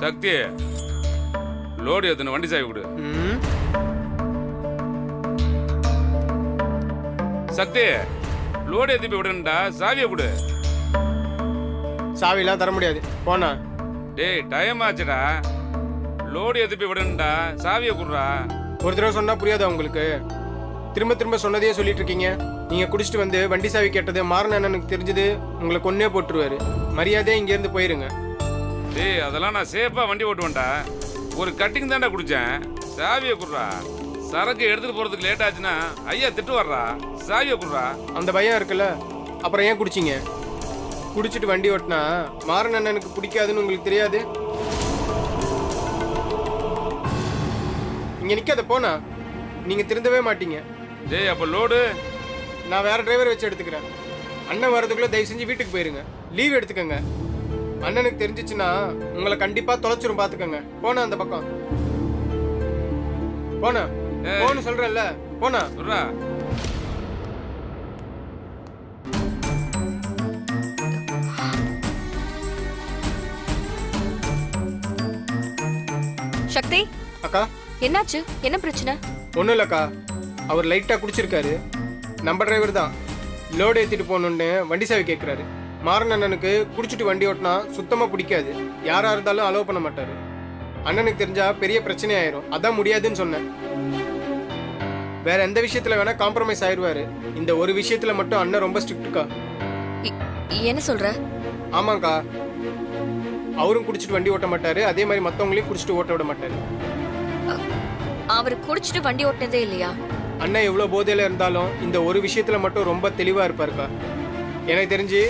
சக்தி load எத்தனை வண்டி சாவி கொடு. சக்தி லோடு ஏத்தி போய் விடுங்கடா, சாவியை கொடு. சாவிலாம் தர முடியாது போனா. டேய் டைம் ஆச்சுடா, லோடு ஏத்தி போய் விடுங்கடா, சாவியை கொடுறா. ஒரு தடவை சொன்னா புரியாதா உங்களுக்கு? திரும்ப திரும்ப சொன்னதையே சொல்லிட்டு இருக்கீங்க. நீங்க குடிச்சிட்டு வந்து வண்டி சாவி கேட்டது மாறன அண்ணனுக்கு தெரிஞ்சது உங்களை கொன்னே போட்டுருவாரு. மரியாதையா இங்க இருந்து போயிருங்க. டேய் அதெல்லாம் நான் சேஃபா வண்டி ஓட்டுவேன்டா. ஒரு கட்டிங் தான்டா குடிச்சேன், சாவியை கொடுறா. சரக்கு எடுத்துட்டு போறதுக்கு லேட் ஆச்சுன்னா ஐயா திட்டு வர்றா, சாவியை கொடுறா. அந்த பயம் இருக்குல்ல, அப்புறம் ஏன் குடிச்சிங்க? குடிச்சிட்டு வண்டி ஓட்டினா மாறன் அண்ணனுக்கு பிடிக்காதுன்னு உங்களுக்கு தெரியாது? இங்க நிக்காத போனா, நீங்க திருந்தவே மாட்டீங்க. டேய் அப்ப லோடு நான் வேற டிரைவர் வச்சு எடுத்துக்கிறேன். அண்ணன் வரதுக்குள்ள தயவு செஞ்சு வீட்டுக்கு போயிருங்க, லீவ் எடுத்துக்கங்க. அண்ணனுக்கு தெரிஞ்சிச்சுன்னா உங்களை கண்டிப்பா தொலைச்சிரும், பாத்துக்கங்க. போனா அந்த பக்கம் போனா போன்னு சொல்றேன்ல, போனா சொல்றா. சக்தி அக்கா. என்னாச்சு? என்ன பிரச்சனை? ஒன்றும் இல்லைக்கா, அவர் லைட்டாக குடிச்சிருக்காரு. நம்ம டிரைவர் தான் லோடு ஏற்றிட்டு போகணுன்னு வண்டி சாவி கேட்குறாரு. மாறன் அண்ணனுக்கு குடிச்சிட்டு வண்டி ஓட்டினா சுத்தமாக பிடிக்காது. யாராக இருந்தாலும் அலோவ் பண்ண மாட்டார். அண்ணனுக்கு தெரிஞ்சா பெரிய பிரச்சனை ஆயிரும், அதான் முடியாதுன்னு சொன்னேன். வேற எந்த விஷயத்தில் வேணா காம்ப்ரமைஸ் ஆயிடுவாரு, இந்த ஒரு விஷயத்தில் மட்டும் அண்ணன் ரொம்ப ஸ்ட்ரிக்ட்டுக்கா. என்ன சொல்ற? ஆமாங்க்கா, அவரும் குடிச்சிட்டு வண்டி ஓட்ட மாட்டாரு, அதே மாதிரி மற்றவங்களையும் குடிச்சிட்டு ஓட்ட விட மாட்டாரு. அவர் குடிச்சிட்டு வண்டி ஓட்டினதே இல்லையா? அண்ணன் எவ்வளோ போதையில் இருந்தாலும் இந்த ஒரு விஷயத்துல மட்டும் ரொம்ப தெளிவாக இருப்பாருக்கா. எனக்கு தெரிஞ்சு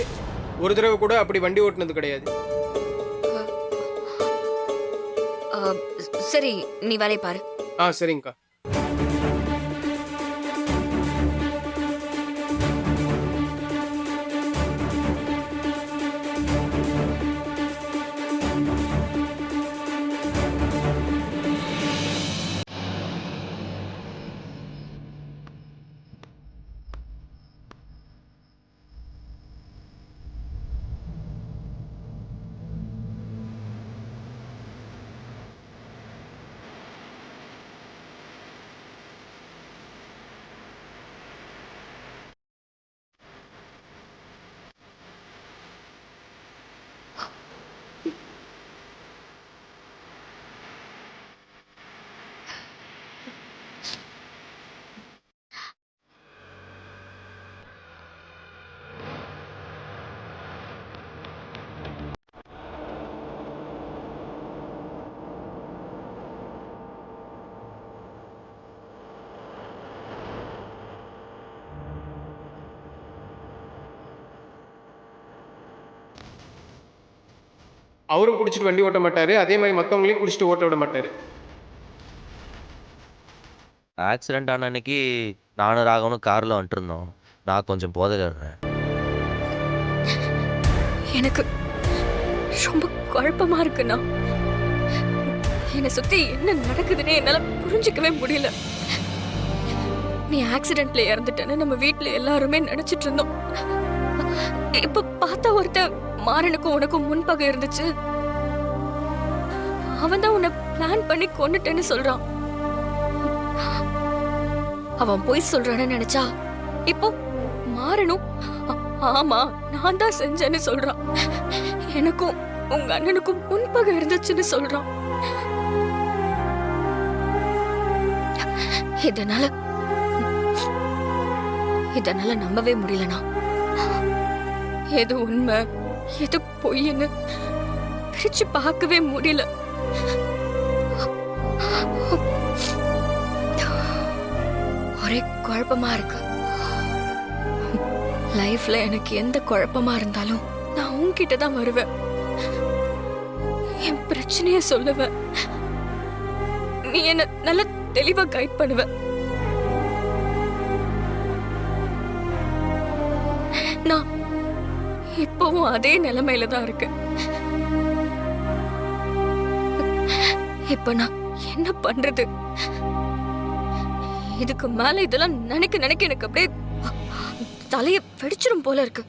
ஒரு தடவை கூட அப்படி வண்டி ஓட்டுனது கிடையாது. சரி, நீ வேலையை பாரு. சரிங்கக்கா. அவரும் குடிச்சிட்டு வண்டி ஓட்ட மாட்டாரு, அதே மாதிரி மற்றவங்களையும் குடிச்சிட்டு ஓட்ட விட மாட்டாரு. ஆக்சிடென்ட் ஆன அன்னைக்கு நானும் ராகவனும் காரில் வந்துட்டு இருந்தோம். நான் கொஞ்சம் போதையிடுறேன். எனக்கு ரொம்ப குழப்பமா இருக்குண்ணா. என்னை சுத்தி என்ன நடக்குதுன்னு என்னால புரிஞ்சுக்கவே முடியல. நீ ஆக்சிடென்ட்ல இறந்துட்டேன்னு நம்ம வீட்டுல எல்லாருமே நினைச்சிட்டு இருந்தோம். இப்ப பார்த்தா ஒருத்தன் மாறனுக்கும் உனக்கும் முன்பகை இருந்துச்சு, அவன் தான் உன்னை பிளான் பண்ணி கொன்னுட்டேன்னு சொல்றான். அவன் போய் சொல்றான்னு நினைச்சா இப்போ மாறனும் ஆமா நான் தான் செஞ்சேன்னு சொல்றான். எனக்கும் உங்க அண்ணனுக்கும் முன்பகை இருந்துச்சுன்னு சொல்றான். இதனால நம்பவே முடியலனா. எது உண்மை எது பொய்ன்னு பிரிச்சு பார்க்கவே முடியல. ஒரே குழப்பமா இருக்கு. லைஃப்ல எனக்கு எந்த குழப்பமா இருந்தாலும் நான் உன்கிட்ட தான் வருவேன். என் பிரச்சனைய சொல்லுவேன். நீ என்ன நல்ல தெளிவா கைட் பண்ணுவ. நான் இப்பவும் அதே நிலைமையில தான் இருக்கு. இப்ப நான் என்ன பண்றது? இதுக்கு மேல இதெல்லாம் நினைக்க எனக்கு அப்படியே தலைய வெடிச்சிரும் போல இருக்கு.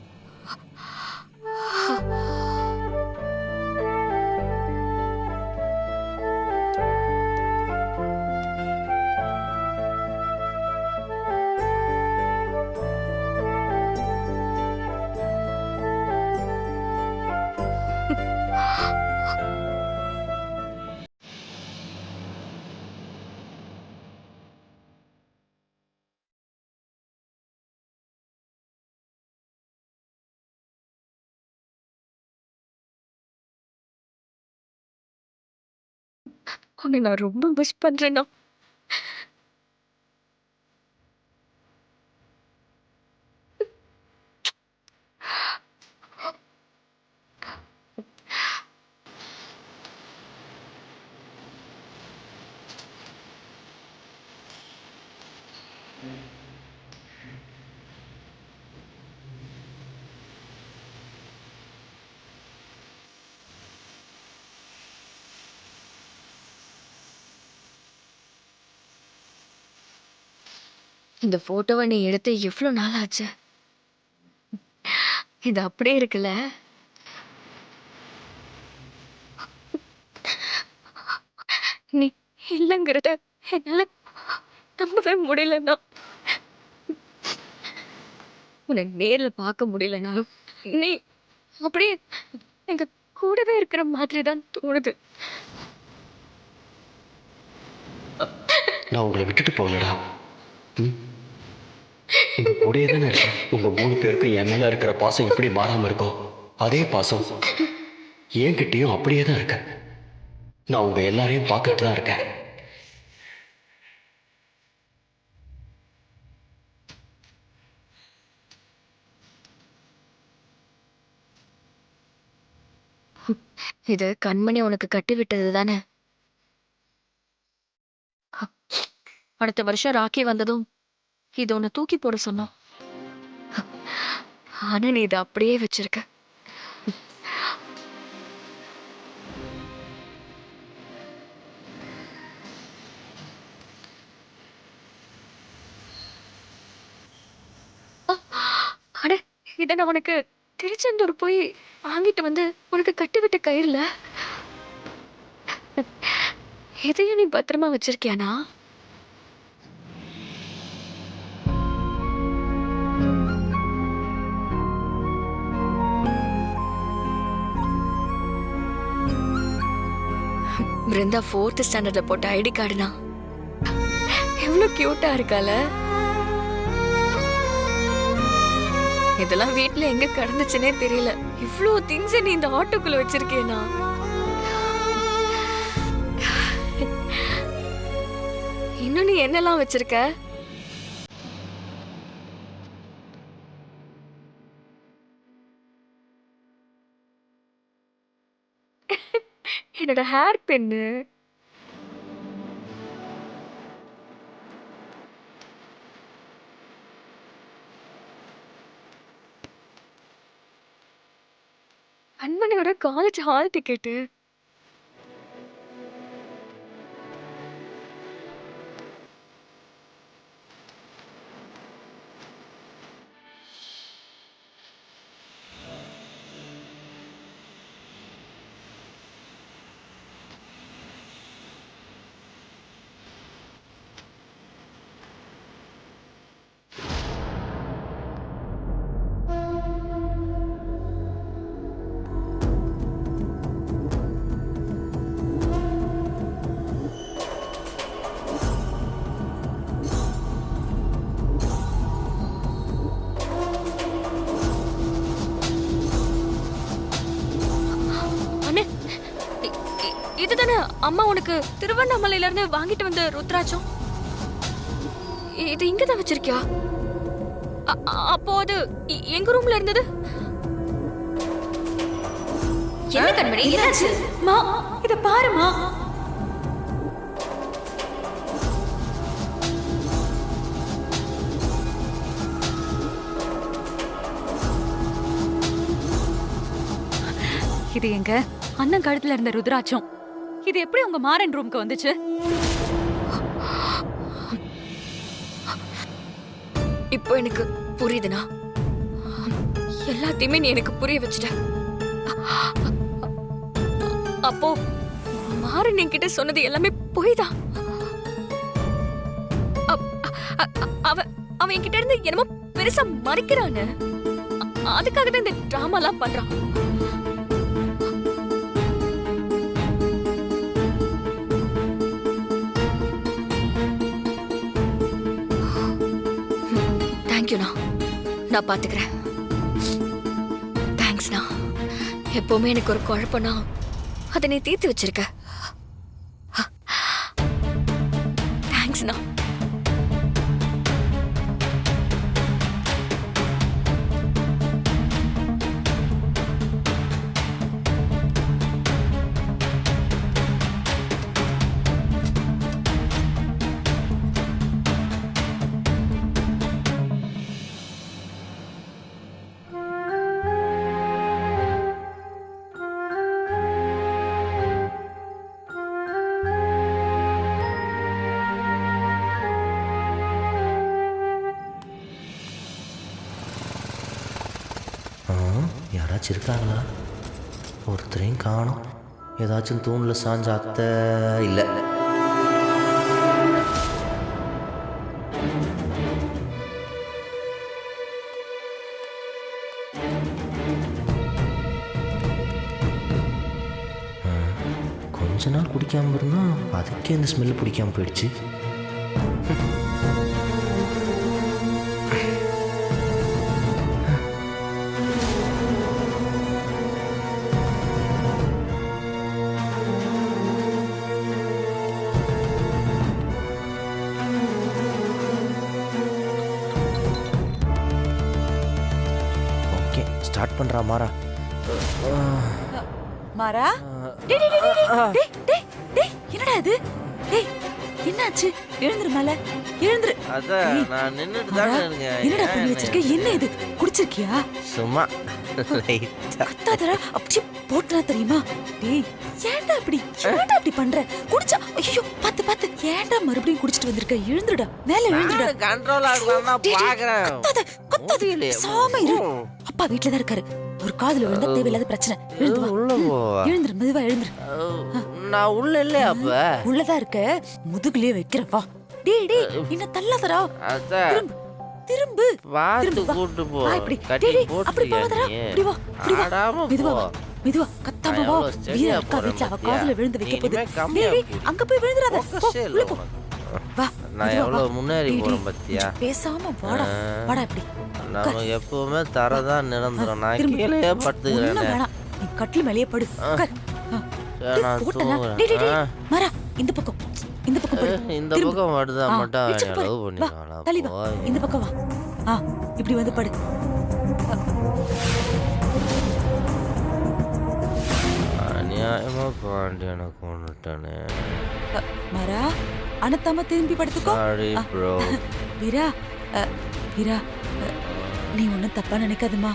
உன்னை நான் ரொம்ப மிஸ் பண்றேன்னா. இந்த போட்டோவை நீ எடுத்து எவ்வளோ நாள் ஆச்சு? இது அப்படியே இருக்குல்ல? நீ இல்லைங்கிறத என்னால நம்பவே முடியலண்ணா. உன்னை நேர்ல பார்க்க முடியலனாலும் நீ அப்படியே எங்க கூடவே இருக்கிற மாதிரி தான் தோணுது. நான் உங்களை விட்டுட்டு போகலடா. உங்க கூடயே தானே இருக்கேன். உங்க 3 பேருக்கும் என் மேல இருக்கிற பாசம் எப்படி மாறாம இருக்கோ அதே பாசம் என்கிட்டயும் அப்படியே தான் இருக்கு. நான் உங்க எல்லாரையும் பார்த்துட்டு தான் இருக்கேன். இது கண்மணி உனக்கு கட்டி விட்டது தானே? அடுத்த வருஷம் ராக்கி வந்ததும் இது உன்னை தூக்கி போட சொன்னோம். ஆனா நீ இதை அப்படியே வச்சிருக்க. அட, இதை நான் உனக்கு திருச்செந்தூர் போய் வாங்கிட்டு வந்து உனக்கு கட்டி விட்ட கயிறுல. எதையும் நீ பத்திரமா வச்சிருக்கியானா? பிருந்தா 4th ஸ்டாண்டர்ட்ல போட்ட ஐடி கார்டுனா எவ்வளவு கியூட்டா இருக்கால. இதெல்லாம் வீட்ல எங்க கடந்துச்சுன்னே தெரியல. இவ்ளோ திங்ஸ் நீ இந்த ஆட்டோக்குள்ள வச்சிருக்கேனா? இன்னும் நீ என்னெல்லாம் வச்சிருக்க? என்னோட ஹேர் பென்னு. அன்மணியோட காலேஜ் ஹால் டிக்கெட்டு. இதுதானே அம்மா உனக்கு திருவண்ணாமலையில இருந்து வாங்கிட்டு வந்த ருத்ராட்சம்? இது இங்கதான் வச்சிருக்கியா? அப்போ அது எங்க ரூம்ல இருந்தது. என்ன கண்மணி என்னாச்சு? மா, இத பாருமா. இது எங்க அண்ணன் கழுத்துல இருந்த ருத்ராட்சம். இது எப்படி உங்க மாறன் ரூம்க்கு வந்துச்சு? இப்போ எனக்கு புரியுதுனா? எல்லாத்தையுமே நீ எனக்கு புரிய வச்சுட்ட. அப்போ மாறன் என்கிட்ட சொன்னது எல்லாமே பொய் தான். அவன் என்கிட்ட இருந்து என்னமோ பெருசா மறைக்கிறான்னு. அதுக்காக தான் இந்த டிராமாலாம் பண்றான். தேங்க்யூண்ணா, நான் பாத்துக்கிறேன். தேங்க்ஸ்ண்ணா. எப்பவுமே எனக்கு ஒரு குழப்பம்னா அதை நீ தீர்த்து வச்சிருக்க. தேங்க்ஸ்ண்ணா. யாராச்சும் இருக்காங்களா? ஒருத்தரையும் காணும். ஏதாச்சும் தூணில் சாஞ்ச அத்தை இல்லை. கொஞ்ச நாள் குடிக்காமல் இருந்தால் அதுக்கே இந்த ஸ்மெல்லு பிடிக்காமல் போயிடுச்சு. ஸ்டார்ட் பண்றா மாறா. மாறா, டேய் டேய் டேய் டேய் டேய் டேய், என்னடா இது? டேய், என்னாச்சு? எழுந்திரு மேல, எழுந்திரு. அத நான் நின்னுட்டு தான் இருக்கேன். என்னடா பண்ணி வச்சிருக்க? என்ன இது? குடிச்சிருக்கியா? சும்மா லைட்டா. அத்தாதடா, அப்படி போட்டா தெரியுமா? டேய், ஏன்டா அப்படி பண்ற? குடிச்சா ஐயோ, பாத்து பாத்து. ஏன்டா மறுபடியும் குடிச்சிட்டு வந்திருக்க? எழுந்திருடா, மேல எழுந்திருடா. கண்ட்ரோல் ஆகறதா பாக்குறேன். கத்தாத, சாம இரு. அப்பா வீட்ல தான் இருக்காரு. ஒரு காதுல விழுந்தா தேவையில்லாத பிரச்சனை. எழுந்து உள்ள போ. எழுந்திரு, மெதுவா எழுந்திரு. நான் உள்ள இல்லையா? அப்ப உள்ளதா இருக்க, முதுகுலயே வைக்கிறேன் வா. டேய் டேய், என்ன தள்ளாதடா. அதான் திரும்பு பாத்து கூட்டு போ. இப்படி கட்டி டேய் போட்டு அப்படி போவாதடா. இப்படி வா, இப்படி வா. ஆடாம மெதுவா போ. வா, மெதுவா கத்தாம வா. வீரா அக்கா வீட்ல அவ காதுல விழுந்து வைக்க போகுது. டேய் டேய், அங்க போய் விழுந்துறாத. போ, உள்ள போ. வா, நான் எவ்வளவு முன்னேறி போறேன் பத்தியா? பேசாம வாடா. வாடா இப்படி. நம்ம எப்பவுமே தரதான் நிரந்தரம். நான் கீழே படுத்துக்கிறேன். வேணாம், நீ கட்டில் மேலேயே படு. உட்கார். நான் போட்டனா? டேய் டேய் டேய், மாறா, இந்த பக்கம் படு. இந்த பக்கம் வருதா மட்டும் வச்சுட்டு லவ் பாரு. வா, தள்ளி வா. பண்ணிக்கலாம். இந்த பக்கம் வா. இப்படி வந்து படு. அநியாயமா பாண்டி எனக்கு ஒண்ணுட்டானே. மாறா, அனத்தாம திரும்பி படுத்துக்கோ. Sorry bro. வீரா, வீரா, நீ ஒன்னும் தப்பா நினைக்காதம்மா.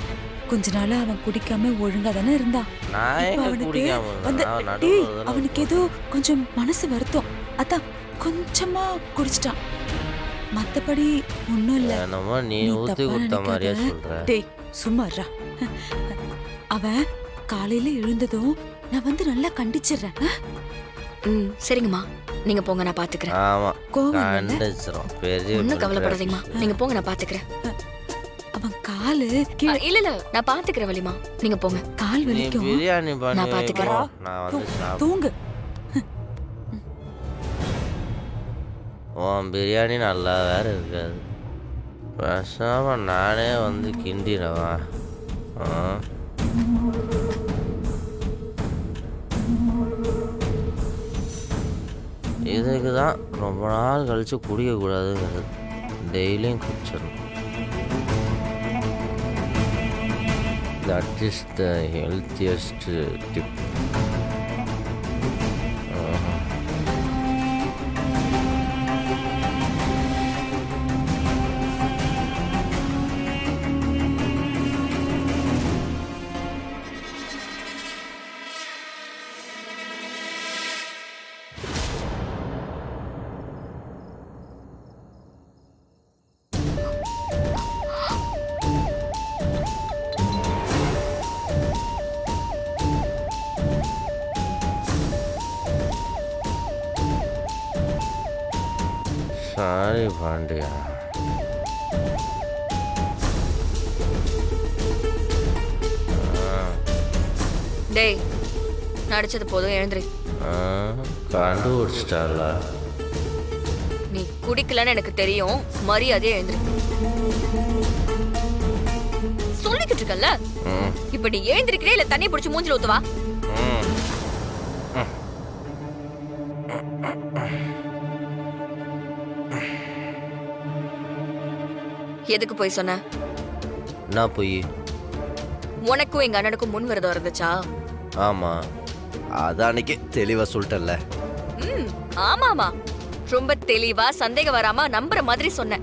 கொஞ்ச நாளா அவன் குடிக்காம ஒழுங்கா தானே இருந்தான். நான் இப்ப எங்க அவனுக்கு குடிக்காம வந்து இருந்தேன்? டேய், அவனுக்கு ஏதோ கொஞ்சம் மனசு வருத்தம். அதான் கொஞ்சமா குடிச்சிட்டான். மத்தபடி ஒண்ணும் இல்ல. என்னமோ நீ நீ ஊத்தி தப்பா கொடுத்த மாதிரியே நினைக்காத. சொல்ற. டேய், சும்மா இருடா. அவன் காலையில எழுந்ததும் நான் வந்து நல்லா கண்டிச்சிடுறேன். சரிங்கம்மா, நீங்க போங்க, நான் பாத்துக்கிறேன். ஆமா கோவம் இல்ல? கண்டிச்சிரும். பெரிய ஒன்னும் கவலைப்படாதீங்கம்மா, நீங்க போங்க, நான் பாத்துக்கிறேன். அவன் காலு கீழே இல்ல இல்ல, நான் பாத்துக்கிறேன் வலிமா, நீங்க போங்க. கால் நீ வலிக்கும். பிரியாணி பண்ணி நான் பாத்துக்கிறேன். வைப்பா. நான் வந்து சாப்பிடுறேன். தூங்கு. உன் பிரியாணி நல்லா வேற இருக்காது. பேசாம நானே வந்து கிண்டிடவா? இதுக்கு தான் ரொம்ப நாள் கழிச்சு குடிக்கக்கூடாதுங்கிறது. டெய்லியும் குடிச்சிடணும். That is the healthiest tip. Sorry Pandiya. டேய், நடிச்சது போதும், எழுந்துரு. கண்டுபிடிச்சிட்டால. நீ குடிக்கலன்னு எனக்கு தெரியும், மரியாதையா எழுந்துரு. சொல்லிக்கிட்டு இருக்கல்ல, இப்ப நீ எழுந்திருக்கிறே இல்ல தண்ணி பிடிச்சி மூஞ்சில ஊத்துவா? எதுக்கு போய் சொன்ன? நான் போய் உனக்கும் எங்க அண்ணனுக்கும் முன் விரதம் இருந்துச்சா? ஆமாம், அதான் அன்னைக்கு தெளிவாக சொல்லிட்டேன்ல. ஆமாமா, ரொம்ப தெளிவா சந்தேகம் வராம நம்புற மாதிரி சொன்ன.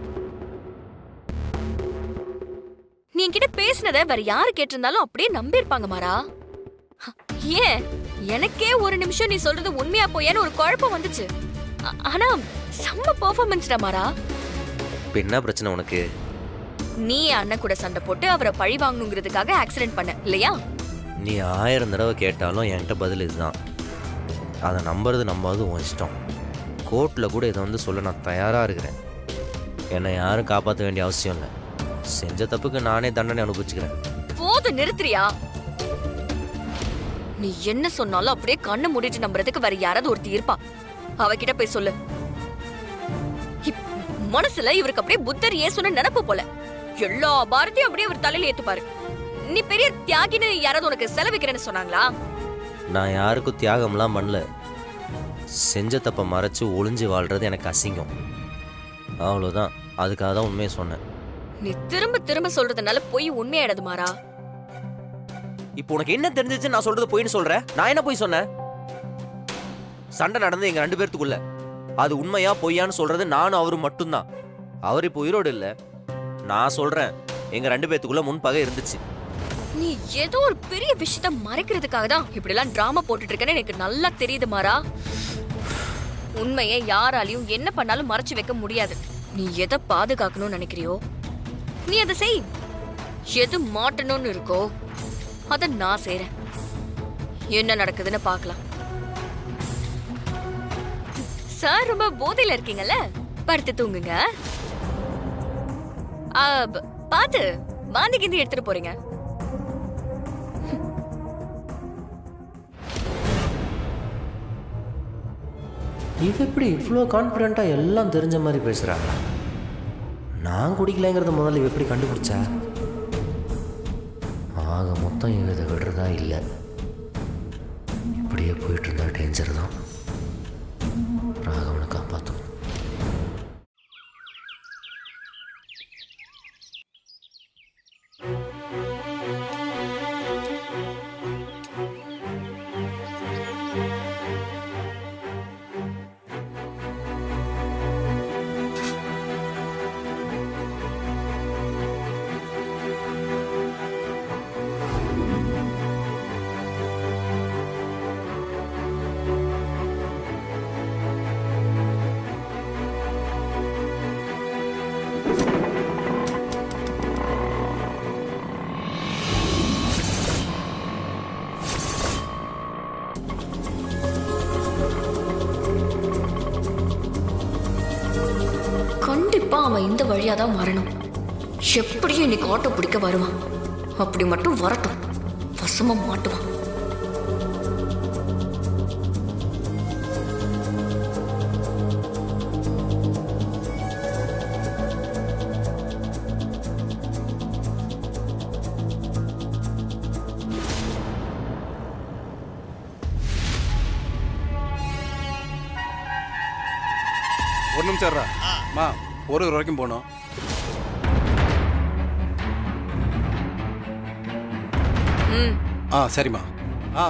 நீ என்கிட்ட பேசினத வேற யாரு கேட்டிருந்தாலும் அப்படியே நம்பியிருப்பாங்க மாறா. ஏன் எனக்கே ஒரு நிமிஷம் நீ சொல்றது உண்மையா போயான்னு ஒரு குழப்பம் வந்துச்சு. ஆனா செம்ம பெர்ஃபார்மன்ஸ்டா மாறா. இப்போ என்ன பிரச்சனை உனக்கு? நீ அண்ணன் கூட சண்டை போட்டு அவரை பழி வாங்கணுங்கிறதுக்காக ஆக்சிடென்ட் பண்ண இல்லையா? நீ 1000 தடவை கேட்டாலும் என்கிட்ட பதில் இதுதான். அதை நம்பாது உன் இஷ்டம். கோர்ட்டில் கூட இதை வந்து சொல்ல நான் தயாராக இருக்கிறேன். என்னை யாரும் காப்பாற்ற வேண்டிய அவசியம் இல்லை. செஞ்ச தப்புக்கு நானே தண்டனை அனுபவிச்சுக்கிறேன். போது நிறுத்துறியா? நீ என்ன சொன்னாலும் அப்படியே கண்ணை மூடிட்டு நம்புறதுக்கு வேற யாராவது ஒருத்தி இருப்பா. அவகிட்ட போய் சொல்லு. மனசுல இவருக்கு அப்படியே புத்தர் இயேசுன்னு நினைப்பு போல. எல்லா பாரத்தையும் அப்படியே அவர் தலையில ஏத்துப்பாரு. நீ பெரிய தியாகின்னு யாராவது உனக்கு செலவிக்கிறேன்னு சொன்னாங்களா? நான் யாருக்கும் தியாகம்லாம் பண்ணல. செஞ்ச தப்பை மறைச்சு ஒளிஞ்சு வாழ்றது எனக்கு அசிங்கம். அவ்வளோதான். அதுக்காக தான் உண்மையை சொன்னேன். நீ திரும்ப திரும்ப சொல்றதுனால போய் உண்மையாயிடாது மாறா. இப்போ உனக்கு என்ன தெரிஞ்சிச்சு நான் சொல்றது பொய்ன்னு சொல்றேன்? நான் என்ன பொய் சொன்னேன்? சண்டை நடந்து எங்க 2 பேர்த்துக்குள்ள. அது உண்மையா பொய்யான்னு சொல்றது நானும் அவரும் மட்டும்தான். அவர் இப்போ உயிரோடு இல்லை. நான் சொல்றேன், எங்க 2 பேர்த்துக்குள்ள முன்பகை இருந்துச்சு. நீ ஏதோ ஒரு பெரிய விஷயத்த மறைக்கிறதுக்காக தான் இப்படி எல்லாம் டிராமா போட்டுட்டு இருக்கேன்னு எனக்கு நல்லா தெரியுது மாறா. உண்மையை யாராலையும் என்ன பண்ணாலும் மறைச்சு வைக்க முடியாது. நீ எதை பாதுகாக்கணும்னு நினைக்கிறியோ நீ அதை செய். எது மாட்டணும்னு இருக்கோ அத நான் செய்றேன். என்ன நடக்குதுன்னு பார்க்கலாம். சார் ரொம்ப போதையில இருக்கீங்கல்ல, படுத்து தூங்குங்க. பாத்து வாந்தி கிந்தி எடுத்துட்டு போறீங்க. இது எப்படி இவ்வளோ கான்ஃபிடென்ட்டாக எல்லாம் தெரிஞ்ச மாதிரி பேசுகிறாங்க? நான் குடிக்கலைங்கிறத முதல்ல இவ எப்படி கண்டுபிடிச்சா? ஆக மொத்தம் இவ இதை விடுறதா இல்லை. இப்படியே போயிட்டு இருந்தா டேஞ்சர் தான். ராகவனை காப்பாற்றும். கண்டிப்பா அவன் இந்த வழியாதான் வரணும். எப்படியும் இன்னைக்கு ஆட்டோ பிடிக்க வருவான். அப்படி மட்டும் வரட்டும், வசமா மாட்டுவான். ஒரு நிமிஷம் மா, ஒரு வரைக்கும் போகணும். சரிம்மா.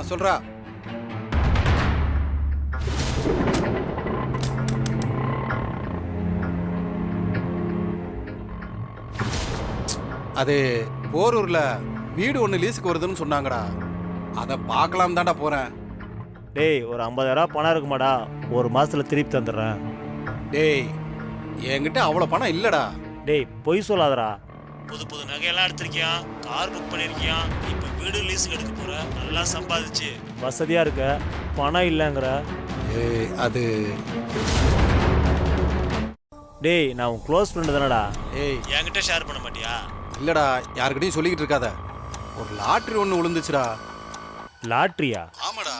சொல்றா. அது போரூர்ல வீடு ஒன்று லீஸுக்கு வருதுன்னு சொன்னாங்கடா. அதை பார்க்கலாம் தான்டா போறேன். டேய், ஒரு 50,000 பணம் இருக்குமாடா? ஒரு மாசத்துல திருப்பி தந்துடுறேன். டேய், என்கிட்ட அவ்வளோ பணம் இல்லடா. டேய், பொய் சொல்லாதடா. புது புது நகையெல்லாம் எடுத்திருக்கியா, கார் புக் பண்ணிருக்கியா, இப்போ வீடு லீஸுக்கு எடுக்க போற, நல்லா சம்பாதிச்சு வசதியா இருக்க, பணம் இல்லைங்கிற. அது டேய், நான் உன் க்ளோஸ் ஃப்ரெண்டு தானடா. ஏய், என்கிட்ட ஷேர் பண்ண மாட்டியா? இல்லடா, யாருக்கிட்டையும் சொல்லிக்கிட்டு இருக்காத. ஒரு லாட்ரி ஒன்று விழுந்துச்சுடா. லாட்ரியா? ஆமாடா.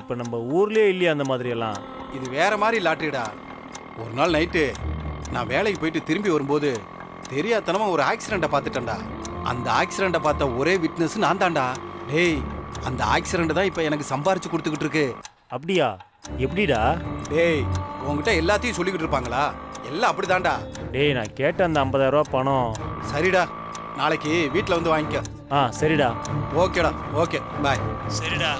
இப்போ நம்ம ஊர்லயே இல்லையா அந்த மாதிரி எல்லாம்? இது வேற மாதிரி லாட்ரிடா. ஒரு நாள் நைட்டு நான் வேலைக்கு போயிட்டு திரும்பி வரும்போது தெரியாதனமா ஒரு ஆக்சிடென்ட்டை பார்த்துட்டேன்டா. அந்த ஆக்சிடென்ட்டை பார்த்த ஒரே விட்னஸ் நான் தான்டா. டேய், அந்த ஆக்சிடென்ட் தான் இப்போ எனக்கு சம்பாரிச்சு கொடுத்துக்கிட்டு இருக்கு. அப்படியா? எப்படிடா? டேய், உங்ககிட்ட எல்லாத்தையும் சொல்லிக்கிட்டு இருப்பாங்களா? எல்லாம் அப்படிதான்டா. டேய், நான் கேட்ட அந்த 50,000 பணம் சரிடா, நாளைக்கு வீட்டில் வந்து வாங்கிக்க. ஆ சரிடா. ஓகேடா, ஓகே, பாய். சரிடா.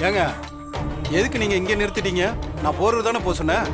ஏங்க, எதுக்கு நீங்க இங்கே நிறுத்திட்டீங்க? நான் போறது தானே போக சொன்னேன்.